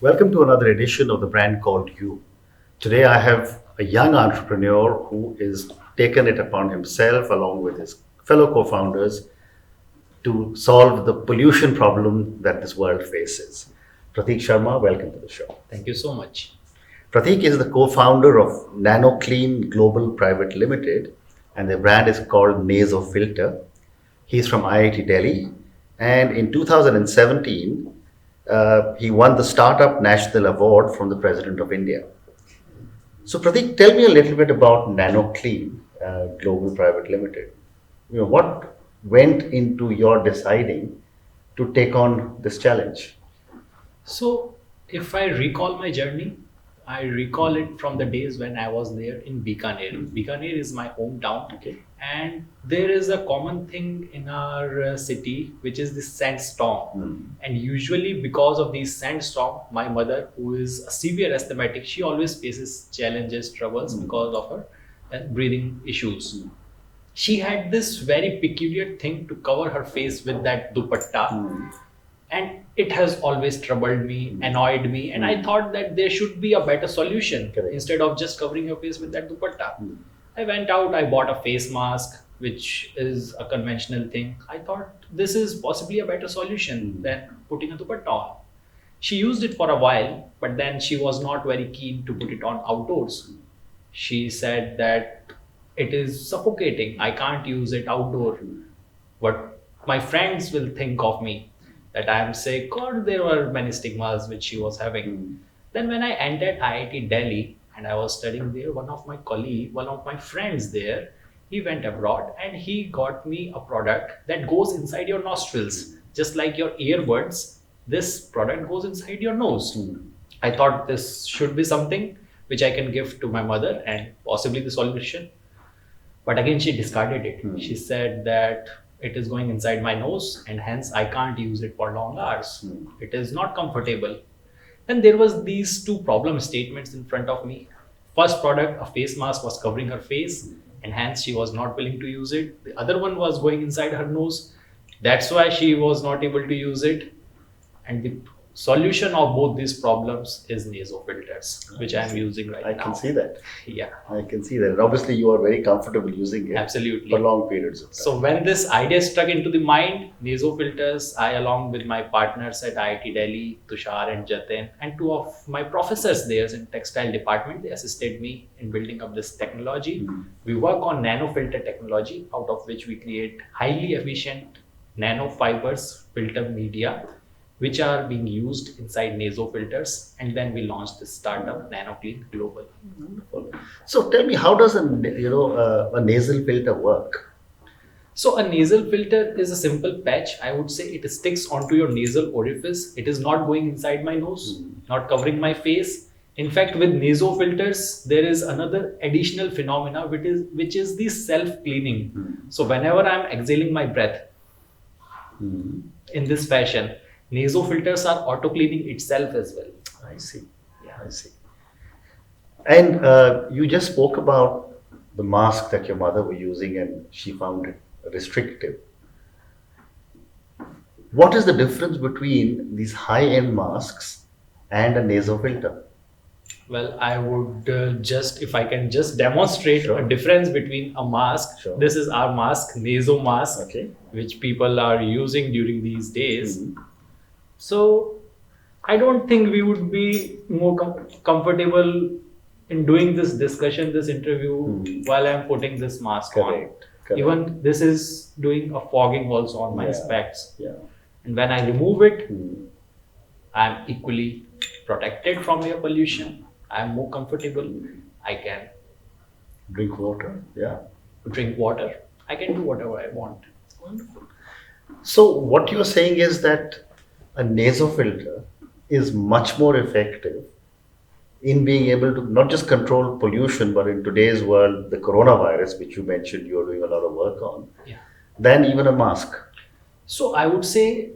Welcome to another edition of the brand called You. Today I have a young entrepreneur who is taken it upon himself along with his fellow co-founders to solve the pollution problem that this world faces. Prateek Sharma, welcome to the show. Thank you so much. Prateek is the co-founder of Nanoclean Global Private Limited and the brand is called Nasal Filter. He's from IIT Delhi and in 2017 he won the Startup National Award from the President of India. So Prateek, tell me a little bit about Nanoclean Global Private Limited. What went into your deciding to take on this challenge? So, if I recall my journey, I recall it from the days when I was there in Bikaner. Bikaner is my hometown, Okay. and there is a common thing in our city, which is the sandstorm. And usually, because of these sandstorm, my mother, who is a severe asthmatic, she always faces challenges, troubles because of her breathing issues. She had this very peculiar thing to cover her face with that dupatta, and it has always troubled me, annoyed me, and I thought that there should be a better solution. Correct. Instead of just covering your face with that dupatta. I went out, I bought a face mask, which is a conventional thing. I thought this is possibly a better solution than putting a dupatta on. She used it for a while, but then she was not very keen to put it on outdoors. She said that it is suffocating, I can't use it outdoor. What my friends will think of me, that I am sick, or there were many stigmas which she was having. Then when I entered IIT Delhi and I was studying there, one of my friends there, he went abroad and he got me a product that goes inside your nostrils, just like your earbuds. This product goes inside your nose. I thought this should be something which I can give to my mother and possibly the solution. But again, she discarded it. She said that it is going inside my nose and hence I can't use it for long hours. It is not comfortable. Then there was these two problem statements in front of me. First product, a face mask, was covering her face and hence she was not willing to use it. The other one was going inside her nose. That's why she was not able to use it. And the solution of both these problems is nasal filters, which I am using right I now. can see that. Yeah, I can see that. And obviously, you are very comfortable using it absolutely. for long periods of time. So when this idea struck into the mind, nasal filters, I along with my partners at IIT Delhi, Tushar and Jatin, and two of my professors there in textile department, they assisted me in building up this technology. We work on nanofilter technology, out of which we create highly efficient nanofibers filter media, which are being used inside nasal filters. And then we launched this startup, Nanoclean Global. Wonderful. So tell me, how does a nasal filter work? So a nasal filter is a simple patch. I would say it sticks onto your nasal orifice. It is not going inside my nose, not covering my face. In fact, with nasal filters, there is another additional phenomena which is the self-cleaning. So whenever I'm exhaling my breath in this fashion, nasal filters are auto-cleaning itself as well. I see. Yeah. I see. And you just spoke about the mask that your mother was using and she found it restrictive. What is the difference between these high-end masks and a nasal filter? Well, I would if I can just demonstrate Sure. a difference between a mask. Sure. This is our mask, nasal mask, Okay. which people are using during these days. So I don't think we would be more comfortable in doing this discussion, this interview, while I'm putting this mask Correct. on. Even this is doing a fogging also on my Yeah. specs. Yeah. And when I remove it, I'm equally protected from air pollution. I'm more comfortable. I can Drink water. Yeah. drink water. I can do whatever I want. Wonderful. So what you're saying is that a nasal filter is much more effective in being able to not just control pollution, but in today's world, the coronavirus, which you mentioned you're doing a lot of work on, Yeah. than even a mask. So I would say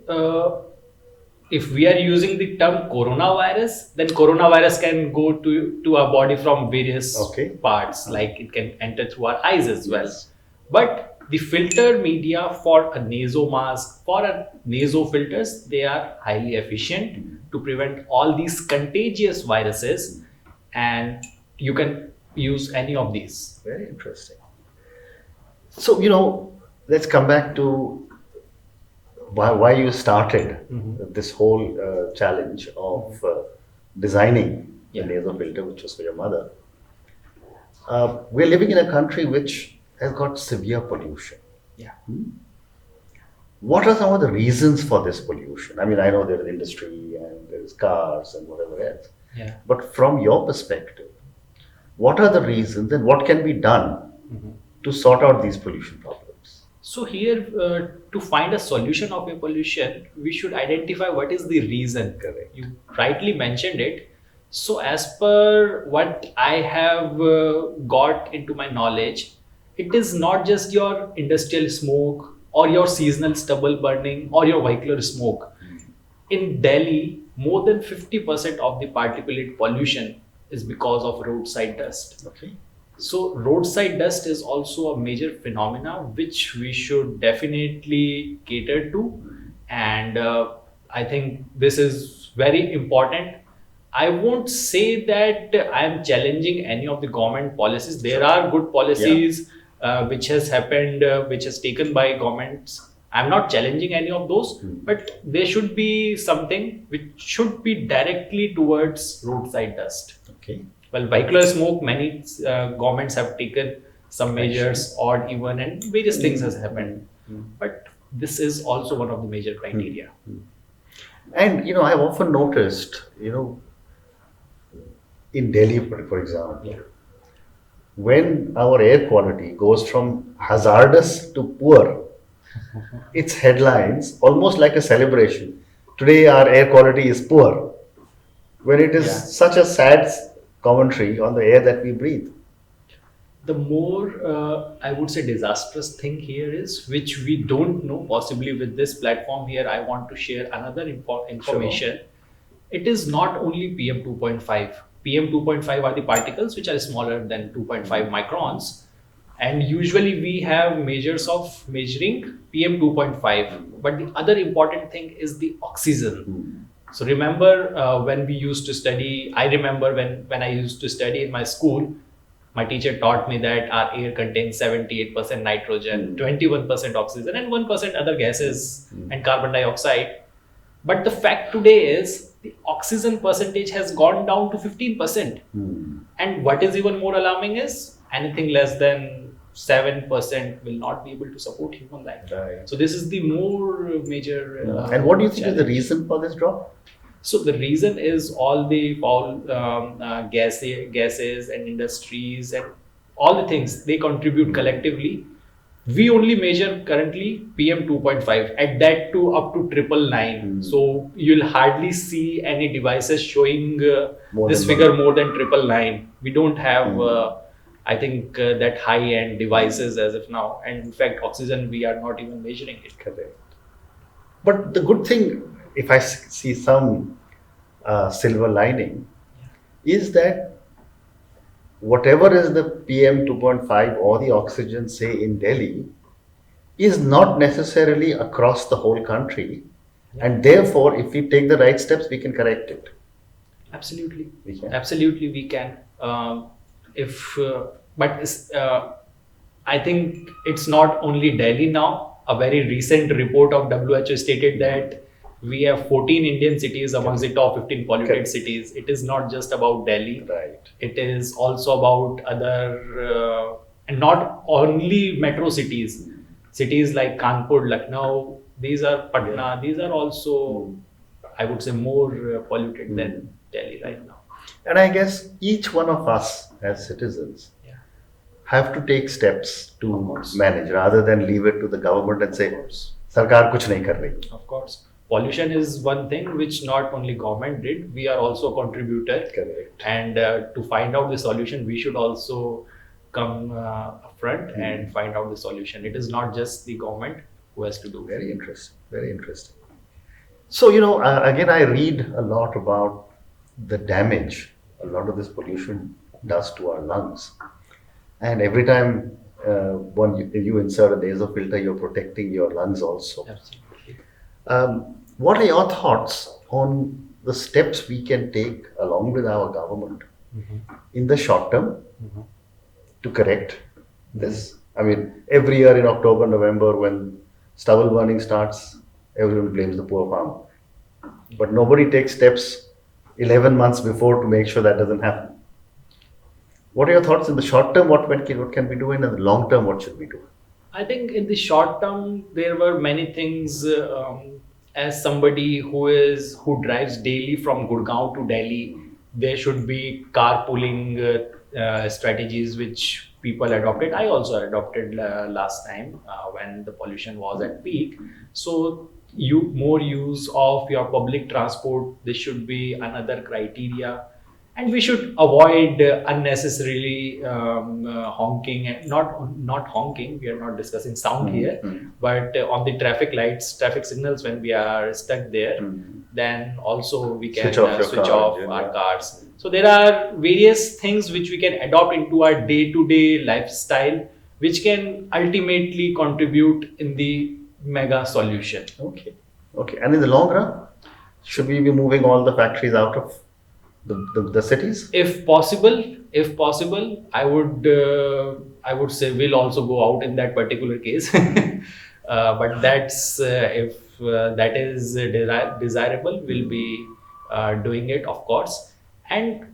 if we are using the term coronavirus, then coronavirus can go to our body from various Okay. parts, like it can enter through our eyes as well. Yes. But the filter media for a naso mask, for a naso filters, they are highly efficient to prevent all these contagious viruses, and you can use any of these. Very interesting. So, let's come back to why you started this whole challenge of designing the Yeah. nasal filter, which was for your mother. We're living in a country which has got severe pollution. Yeah. What are some of the reasons for this pollution? I mean, I know there is industry and there is cars and whatever else. Yeah. But from your perspective, what are the reasons and what can be done to sort out these pollution problems? So here, to find a solution of a pollution, we should identify what is the reason. Correct. You rightly mentioned it. So as per what I have got into my knowledge, it is not just your industrial smoke or your seasonal stubble burning or your vehicular smoke. In Delhi, more than 50% of the particulate pollution is because of roadside dust. Okay. So roadside dust is also a major phenomena which we should definitely cater to, and I think this is very important. I won't say that I am challenging any of the government policies. There are good policies which has happened, which has taken by governments. I'm not challenging any of those, but there should be something which should be directly towards roadside dust. Okay. Well, vehicular smoke, many governments have taken some measures, odd, even, and various things has happened. But this is also one of the major criteria. And I've often noticed, in Delhi, for example, Yeah. when our air quality goes from hazardous to poor, its headlines almost like a celebration. Today, our air quality is poor, when it is Yeah. such a sad commentary on the air that we breathe. The more, I would say, disastrous thing here is, which we don't know, possibly with this platform here, I want to share another information. It is not only PM 2.5. PM 2.5 are the particles which are smaller than 2.5 microns. And usually we have measures of measuring PM 2.5. But the other important thing is the oxygen. So remember when we used to study, I remember when I used to study in my school, my teacher taught me that our air contains 78% nitrogen, 21% oxygen, and 1% other gases and carbon dioxide. But the fact today is the oxygen percentage has gone down to 15%. And what is even more alarming is anything less than 7% will not be able to support human life. Right. So this is the more major. And what do you think is the challenge. reason for this drop? So the reason is all the foul gases and industries and all the things they contribute collectively. We only measure currently PM 2.5, at that too up to 999. So you'll hardly see any devices showing More this than figure one. more than 999. We don't have, I think, that high-end devices as of now. And in fact, oxygen, we are not even measuring it. Correct. But the good thing, if I see some silver lining, is that whatever is the PM 2.5 or the oxygen, say in Delhi, is not necessarily across the whole country. And therefore, if we take the right steps, we can correct it. Absolutely. We can. Absolutely, we can. I think it's not only Delhi now. A very recent report of WHO stated that we have 14 Indian cities amongst the top 15 polluted Correct. cities. It is not just about Delhi. Right. It is also about other, and not only metro cities. Cities like Kanpur, Lucknow, these are Patna, these are also, I would say, more polluted than Delhi right now. And I guess each one of us as citizens Yeah. have to take steps Of to course. manage rather than leave it to the government and say, Sarkar kuch nahi kar rahi. Of course. Pollution is one thing which not only government did, we are also a contributor. Correct. And to find out the solution, we should also come up front and find out the solution. It is not just the government who has to do it. Very interesting. Very interesting. So, again, I read a lot about the damage a lot of this pollution does to our lungs. And every time when you insert a nasal filter, you're protecting your lungs also. Absolutely. What are your thoughts on the steps we can take along with our government in the short term to correct this? I mean, every year in October, November, when stubble burning starts, everyone blames the poor farmer. But nobody takes steps 11 months before to make sure that doesn't happen. What are your thoughts in the short term? What can we do, and in the long term, what should we do? I think in the short term there were many things. As somebody who drives daily from Gurgaon to Delhi, there should be carpooling strategies which people adopted. I also adopted last time when the pollution was at peak. So more use of your public transport. This should be another criteria, and we should avoid unnecessarily honking, and not honking. We are not discussing sound here, but on the traffic lights, traffic signals, when we are stuck there, then also we can switch off our cars. So there are various things which we can adopt into our day-to-day lifestyle, which can ultimately contribute in the mega solution. Okay. And in the long run, should we be moving all the factories out of the cities? If possible, I would say we'll also go out in that particular case. But that's if that is desirable, we'll be doing it, of course. And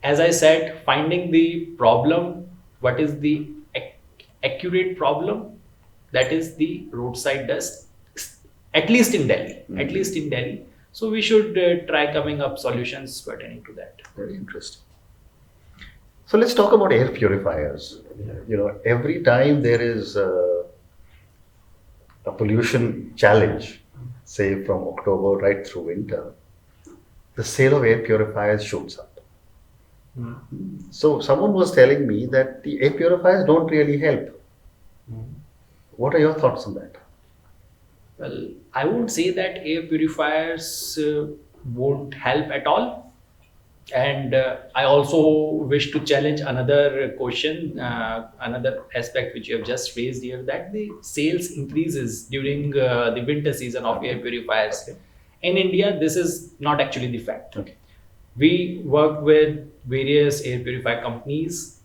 as I said, finding the problem, what is the accurate problem, that is the roadside dust, at least in Delhi. So we should try coming up solutions pertaining to that. Very interesting. So let's talk about air purifiers. Every time there is a pollution challenge, say from October right through winter, the sale of air purifiers shoots up. So someone was telling me that the air purifiers don't really help. What are your thoughts on that? Well, I would say that air purifiers won't help at all. And I also wish to challenge another question, another aspect which you have just raised here, that the sales increases during the winter season of air purifiers. In India, this is not actually the fact. We work with various air purifier companies,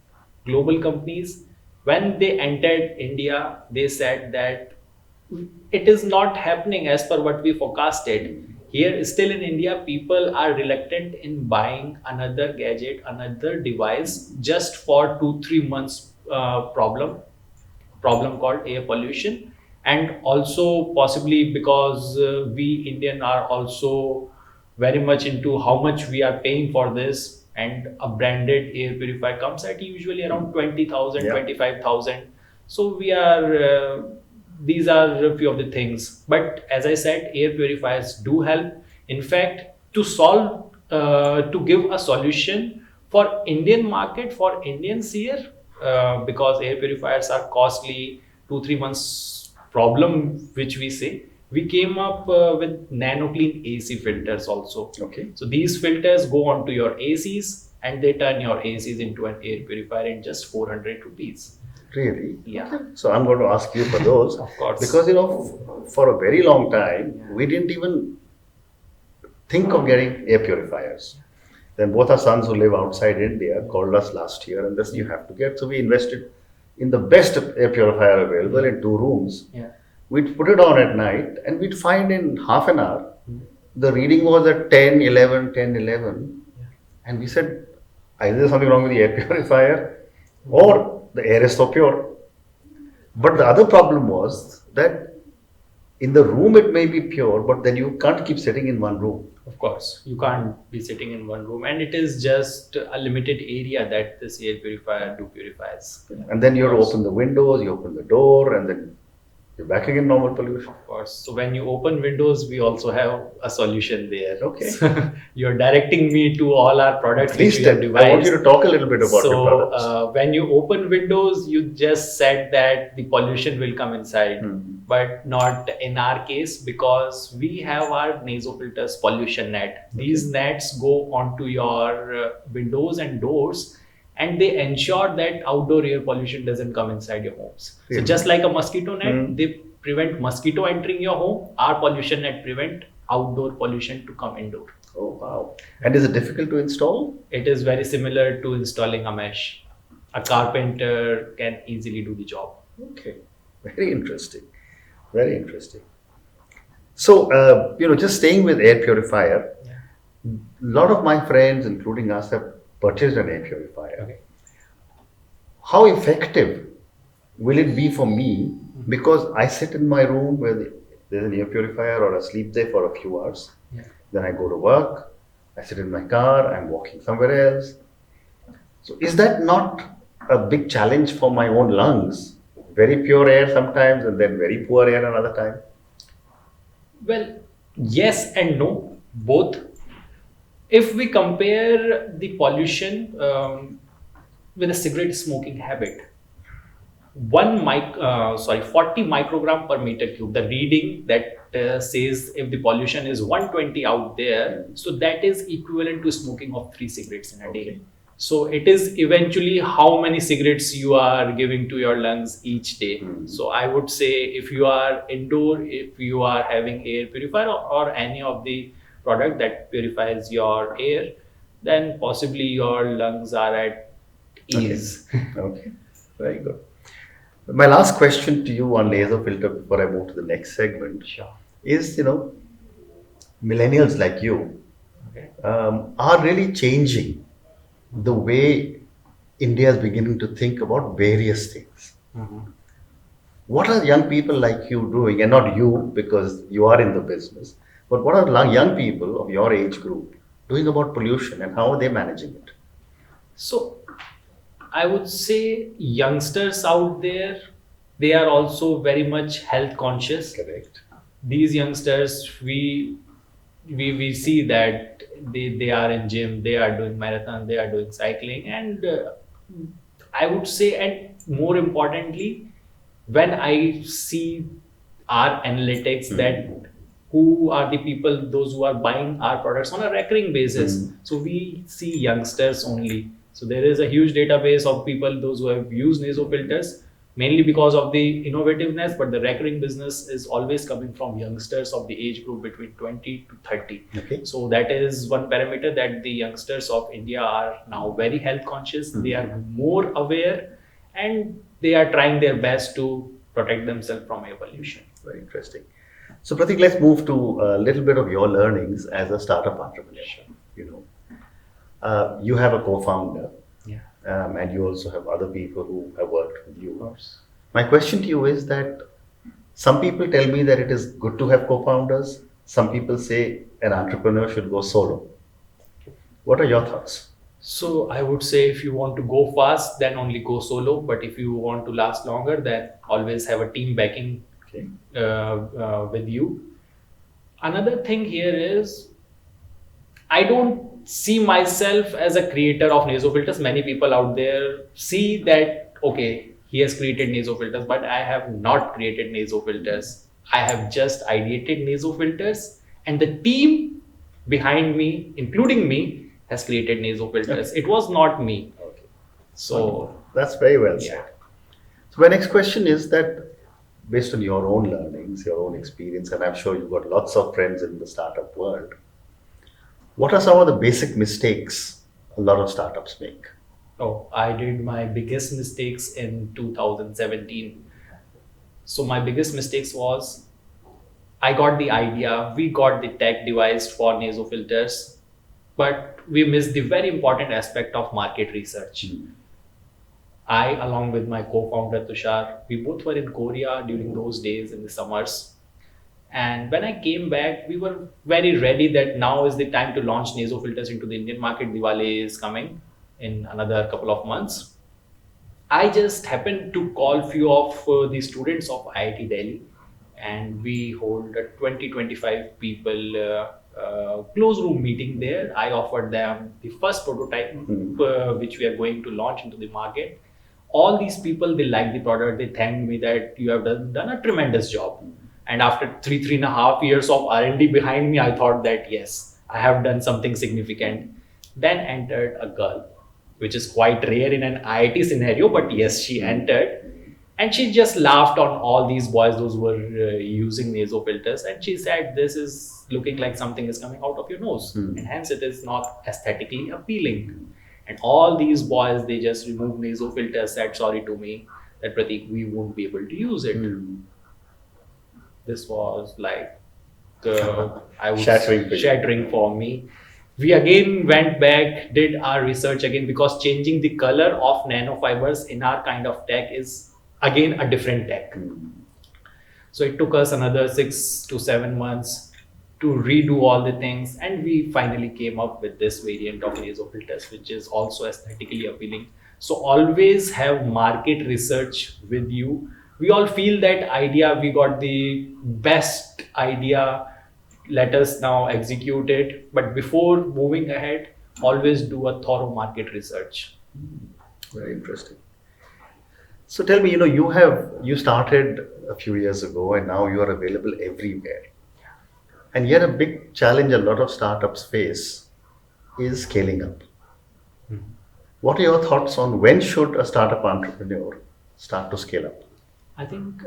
global companies. When they entered India, they said that it is not happening as per what we forecasted. Here, still in India, people are reluctant in buying another gadget, another device just for 2-3 months problem called air pollution. And also possibly because we Indian are also very much into how much we are paying for this, and a branded air purifier comes at usually around 20,000, 25,000. So we are these are a few of the things. But as I said, air purifiers do help. In fact, to give a solution for Indian market, for Indians here, because air purifiers are costly, 2-3 months problem, which we say, we came up with Nanoclean AC filters also. So these filters go onto your ACs and they turn your ACs into an air purifier in just 400 rupees. Really? Yeah. Okay. So I'm going to ask you for those. Of course. Because, for a very long time, we didn't even think of getting air purifiers. Then both our sons who live outside India called us last year, and this you have to get. So we invested in the best air purifier available in 2 rooms. We'd put it on at night and we'd find in half an hour, the reading was at 10, 11. And we said, either there's something wrong with the air purifier or the air is so pure. But the other problem was that in the room it may be pure, but then you can't keep sitting in one room. Of course, you can't be sitting in one room, and it is just a limited area that this air purifier purifies. And then you have to open the windows, you open the door, and then you're back again normal pollution. Of course. So when you open windows, we also have a solution there. So you're directing me to all our products. Please, I want you to talk a little bit about your products. So when you open windows, you just said that the pollution will come inside, but not in our case, because we have our nasal filters pollution net. These nets go onto your windows and doors, and they ensure that outdoor air pollution doesn't come inside your homes. So just like a mosquito net, they prevent mosquito entering your home. Our pollution net prevent outdoor pollution to come indoor. Oh, wow. And is it difficult to install? It is very similar to installing a mesh. A carpenter can easily do the job. Okay. Very interesting. Very interesting. So, just staying with air purifier, Yeah. a lot of my friends, including us, have purchased an air purifier. Okay. How effective will it be for me? Because I sit in my room where there's an air purifier, or I sleep there for a few hours. Yeah. Then I go to work, I sit in my car, I'm walking somewhere else. So, is that not a big challenge for my own lungs? Very pure air sometimes, and then very poor air another time. Well, yes and no, both. If we compare the pollution with a cigarette smoking habit, 40 microgram per meter cube, the reading that says if the pollution is 120 out there, so that is equivalent to smoking of 3 cigarettes in a day. So it is eventually how many cigarettes you are giving to your lungs each day. So I would say if you are indoor, if you are having air purifier or any of the product that purifies your air, then possibly your lungs are at ease. Okay, very good. My last question to you on laser filter before I move to the next segment Sure. is, millennials like you Okay. are really changing the way India is beginning to think about various things. What are young people like you doing, and not you because you are in the business, but what are young people of your age group doing about pollution, and how are they managing it? So I would say youngsters out there, they are also very much health conscious. Correct. These youngsters, we see that they are in gym, they are doing marathon, they are doing cycling, and I would say, and more importantly, when I see our analytics that who are the people, those who are buying our products on a recurring basis, so we see youngsters only. So there is a huge database of people, those who have used nasal filters, mainly because of the innovativeness, but the recurring business is always coming from youngsters of the age group between 20 to 30. Okay. So that is one parameter, that the youngsters of India are now very health conscious. They are more aware, and they are trying their best to protect themselves from air pollution. Very interesting. So, Prateek, let's move to a little bit of your learnings as a startup entrepreneur. You have a co-founder, Yeah. and you also have other people who have worked with you. Of course. My question to you is that some people tell me that it is good to have co-founders. Some people say an entrepreneur should go solo. What are your thoughts? So I would say if you want to go fast, then only go solo. But if you want to last longer, then always have a team backing Okay. with you. Another thing here is, I don't see myself as a creator of nasal filters. Many people out there see that, okay, he has created nasal filters, but I have not created nasal filters. I have just ideated nasal filters, and the team behind me, including me, has created nasal filters. It was not me. Okay. So That's very well said. yeah. So my next question is that based on your own learnings, your own experience, and I'm sure you've got lots of friends in the startup world, what are some of the basic mistakes a lot of startups make? Oh, I did my biggest mistakes in 2017. So my biggest mistakes was, I got the idea, we got the tech device for nasal filters, but we missed the very important aspect of market research. I, along with my co-founder Tushar, we both were in Korea during those days in the summers. And when I came back, we were very ready that now is the time to launch nasal filters into the Indian market. Diwali is coming in another couple of months. I just happened to call few of the students of IIT Delhi, and we hold a 20-25 people close room meeting there. I offered them the first prototype which we are going to launch into the market. All these people, they liked the product. They thanked me that you have done a tremendous job. And after 3.5 years of R&D behind me, I thought that yes, I have done something significant. Then entered a girl, which is quite rare in an IIT scenario, but yes, she entered. And she just laughed on all these boys, those who were using nasal filters, and she said, "This is looking like something is coming out of your nose, and hence it is not aesthetically appealing." And all these boys, they just removed nasal filters, said sorry to me that Prateek, we won't be able to use it. This was like I was shattering for me. We again went back, did our research again, because changing the color of nanofibers in our kind of tech is again a different tech. So it took us another 6 to 7 months to redo all the things, and we finally came up with this variant of nasal filters, which is also aesthetically appealing. So always have market research with you. We all feel that idea, we got the best idea, let us now execute it. But before moving ahead, always do a thorough market research. Very interesting. So tell me, you started a few years ago and now you are available everywhere. And yet a big challenge a lot of startups face is scaling up. What are your thoughts on when should a startup entrepreneur start to scale up? I think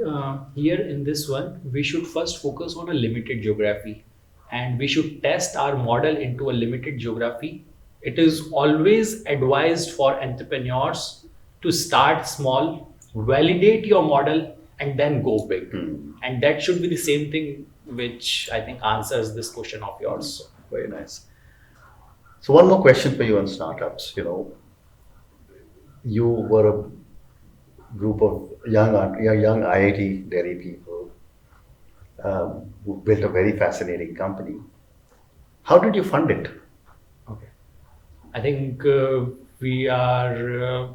here in this one, we should first focus on a limited geography, and we should test our model into a limited geography. It is always advised for entrepreneurs to start small, validate your model, and then go big. And that should be the same thing which I think answers this question of yours. Very nice. So one more question for you on startups. You were a group of young IIT Delhi people who built a very fascinating company. How did you fund it? Okay. I think we are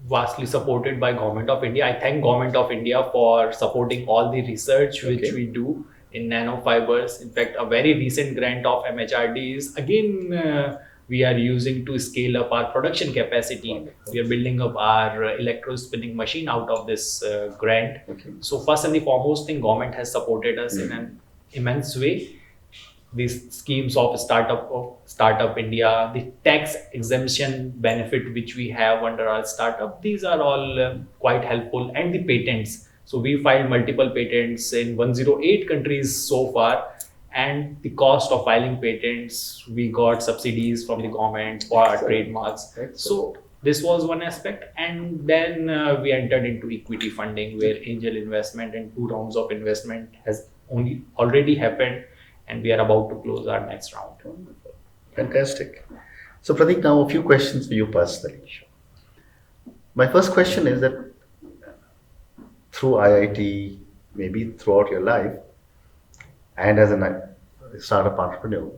vastly supported by Government of India. I thank Government of India for supporting all the research which we do in nanofibers. In fact, a very recent grant of MHRD is again we are using to scale up our production capacity. Wonderful. We are building up our electro spinning machine out of this grant. So first and the foremost thing, government has supported us in an immense way. These schemes of startup India, the tax exemption benefit which we have under our startup, these are all quite helpful, and the patents. So we filed multiple patents in 108 countries so far, and the cost of filing patents, we got subsidies from the government for our trademarks. Excellent. So this was one aspect, and then we entered into equity funding, where angel investment and 2 rounds of investment has already happened, and we are about to close our next round. Wonderful. Fantastic. So Prateek, now a few questions for you personally. My first question is that through IIT, maybe throughout your life, and as a startup entrepreneur,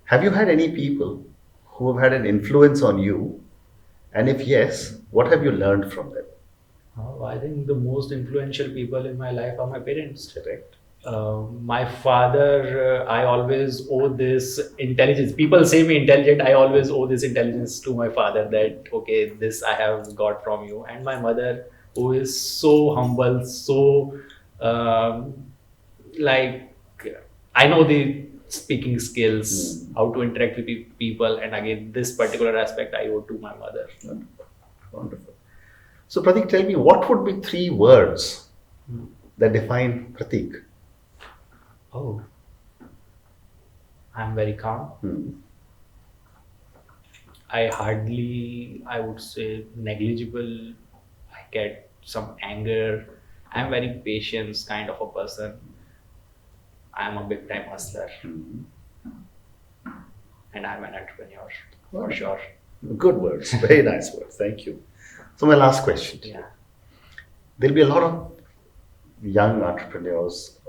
have you had any people who have had an influence on you? And if yes, what have you learned from them? I think the most influential people in my life are my parents. Correct. My father, I always owe this intelligence. People say me intelligent. I always owe this intelligence to my father, that, okay, this I have got from you. And my mother, who is so humble, so I know the speaking skills, how to interact with people. And again, this particular aspect I owe to my mother. Wonderful. Wonderful. So Prateek, tell me, what would be 3 words that define Prateek? Oh, I'm very calm. I would say negligible. I get some anger. I'm very patient kind of a person. I'm a big time hustler. And I'm an entrepreneur, for sure. Good words. Very nice words. Thank you. So my last question. There'll be a lot of young entrepreneurs.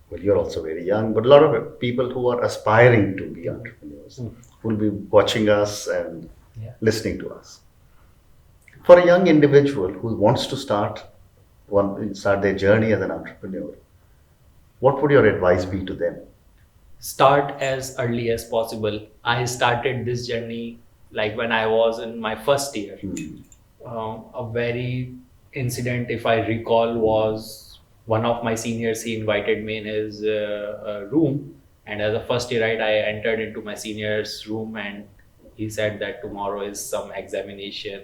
Well, you're also very young, but a lot of people who are aspiring to be entrepreneurs will be watching us and listening to us. For a young individual who wants to start their journey as an entrepreneur, what would your advice be to them? Start as early as possible. I started this journey like when I was in my first year. A very incident, if I recall, was one of my seniors. He invited me in his room, and as a first year, I entered into my senior's room, and he said that tomorrow is some examination.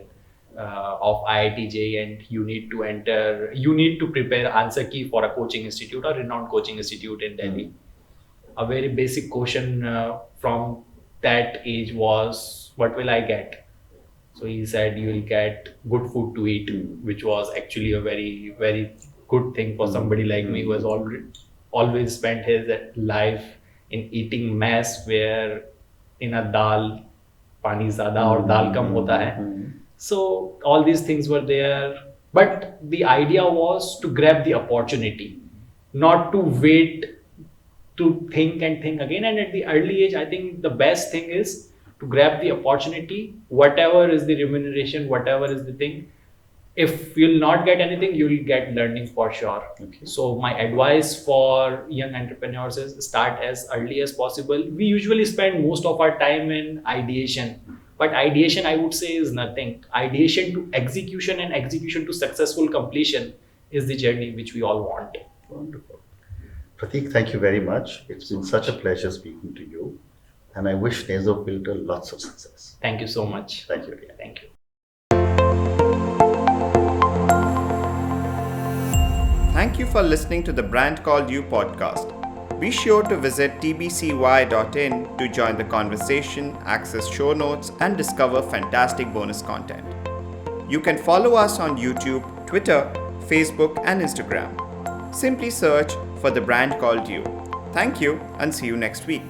of IIT JEE, and you need to prepare answer key for a coaching institute or renowned coaching institute in Delhi. A very basic question from that age was, what will I get? So he said, you will get good food to eat, which was actually a very, very good thing for somebody like me who has always spent his life in eating mess, where in a dal, pani zyada or dal kam hota hai. So all these things were there. But the idea was to grab the opportunity, not to wait to think and think again. And at the early age, I think the best thing is to grab the opportunity, whatever is the remuneration, whatever is the thing. If you'll not get anything, you'll get learning for sure. Okay. So my advice for young entrepreneurs is start as early as possible. We usually spend most of our time in ideation, but ideation, I would say, is nothing. Ideation to execution and execution to successful completion is the journey which we all want. Wonderful. Prateek, thank you very much. It's been such a pleasure speaking to you. And I wish Nasofilter lots of success. Thank you so much. Thank you again. Thank you. Thank you for listening to the Brand Called You podcast. Be sure to visit tbcy.in to join the conversation, access show notes, and discover fantastic bonus content. You can follow us on YouTube, Twitter, Facebook, and Instagram. Simply search for The Brand Called You. Thank you and see you next week.